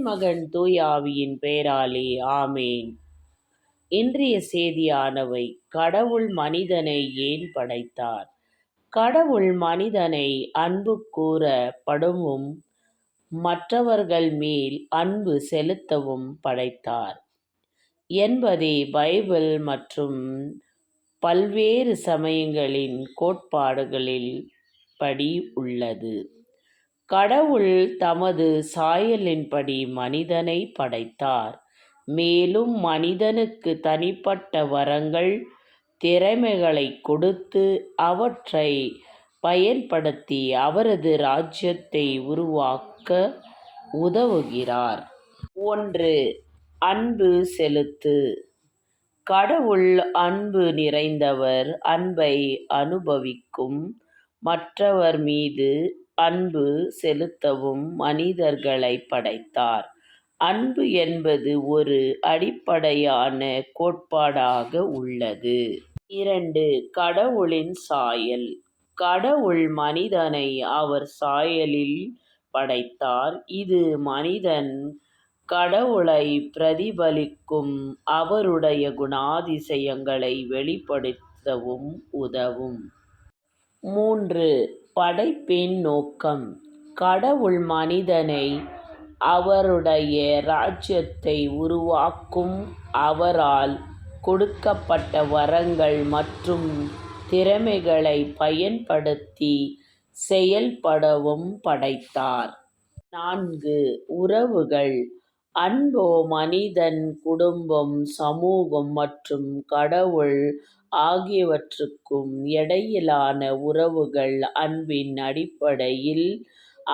மகன் தூய ஆவியின் பெயராலே ஆமேன். இன்றைய செய்தியானவை, கடவுள் மனிதனை ஏன் படைத்தார்? கடவுள் மனிதனை அன்பு கூற படவும் மற்றவர்கள் மேல் அன்பு செலுத்தவும் படைத்தார் என்பதே பைபிள் மற்றும் பல்வேறு சமயங்களின் கோட்பாடுகளில் படி உள்ளது. கடவுள் தமது சாயலின்படி மனிதனை படைத்தார். மேலும் மனிதனுக்கு தனிப்பட்ட வரங்கள், திறமைகளை கொடுத்து அவற்றை பயன்படுத்தி அவரது ராஜ்யத்தை உருவாக்க உதவுகிறார். 1. அன்பு செலுத்து. கடவுள் அன்பு நிறைந்தவர். அன்பை அனுபவிக்கும் மற்றவர் மீது அன்பு செலுத்தவும் மனிதர்களை படைத்தார். அன்பு என்பது ஒரு அடிப்படையான கோட்பாடாக உள்ளது. 2. கடவுளின் சாயல். கடவுள் மனிதனை அவர் சாயலில் படைத்தார். இது மனிதன் கடவுளை பிரதிபலிக்கும் அவருடைய குணாதிசயங்களை வெளிப்படுத்தவும் உதவும். 3. படைப்பின் நோக்கம். கடவுள் மனிதனை அவருடைய ராஜ்யத்தை உருவாக்கும் அவரால் கொடுக்கப்பட்ட வரங்கள் மற்றும் திறமைகளை பயன்படுத்தி செயல்படவும் படைத்தார். 4. உறவுகள். அன்போ மனிதன், குடும்பம், சமூகம் மற்றும் கடவுள் ஆகியவற்றுக்கும் இடையிலான உறவுகள் அன்பின் அடிப்படையில்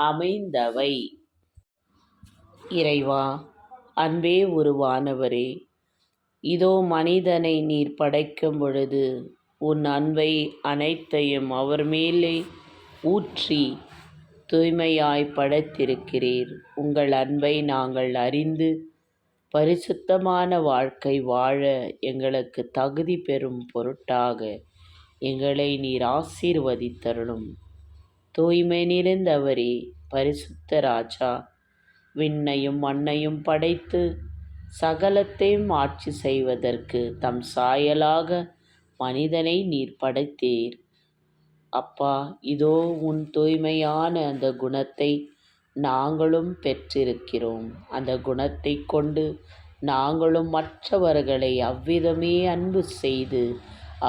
அமைந்தவை. இறைவா, அன்பே உருவானவரே, இதோ மனிதனை நீர் படைக்கும் பொழுது உன் அன்பை அனைத்தையும் அவர் மேலே ஊற்றி தூய்மையாய் படைத்திருக்கிறீர். உங்கள் அன்பை நாங்கள் அறிந்து பரிசுத்தமான வாழ்க்கை வாழ எங்களுக்கு தகுதி பெறும் பொருட்டாக எங்களை நீர் ஆசீர்வதித்தருளும். தூய்மை நிறைந்தவரே, பரிசுத்த ராஜா, விண்ணையும் மண்ணையும் படைத்து சகலத்தையும் ஆட்சி செய்வதற்கு தம் சாயலாக மனிதனை நீர் படைத்தீர். அப்பா, இதோ உன் தூய்மையான அந்த குணத்தை நாங்களும் பெற்றிருக்கிறோம். அந்த குணத்தை கொண்டு நாங்களும் மற்றவர்களை அவ்விதமே அன்பு செய்து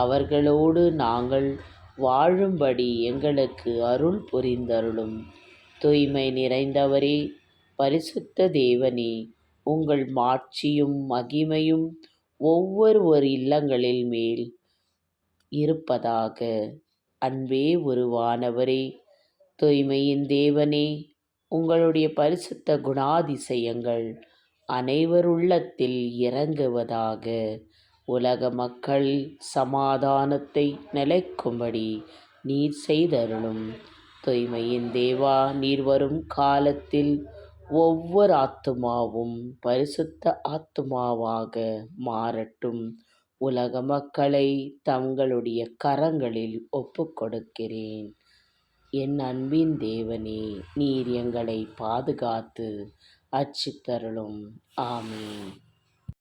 அவர்களோடு நாங்கள் வாழும்படி எங்களுக்கு அருள் புரிந்தருளும். தூய்மை நிறைந்தவரே, பரிசுத்த தேவனே, உங்கள் மாட்சியும் மகிமையும் ஒவ்வொரு இல்லங்களில் மேல் இருப்பதாக. அன்பே உருவானவரே, தூய்மையின் தேவனே, உங்களுடைய பரிசுத்த குணாதிசயங்கள் அனைவர் உள்ளத்தில் இறங்குவதாக. உலக மக்கள் சமாதானத்தை நிலைக்கும்படி நீர் செய்தருளும். தூய்மையின் தேவா, நீர் வரும் காலத்தில் ஒவ்வொரு ஆத்துமாவும் பரிசுத்த ஆத்துமாவாக மாறட்டும். உலக மக்களை தங்களுடைய கரங்களில் ஒப்புக்கொடுக்கிறேன். என் அன்பின் தேவனே, நீர் எங்களை பாதுகாத்து அர்ச்சித்தருளும். ஆமென்.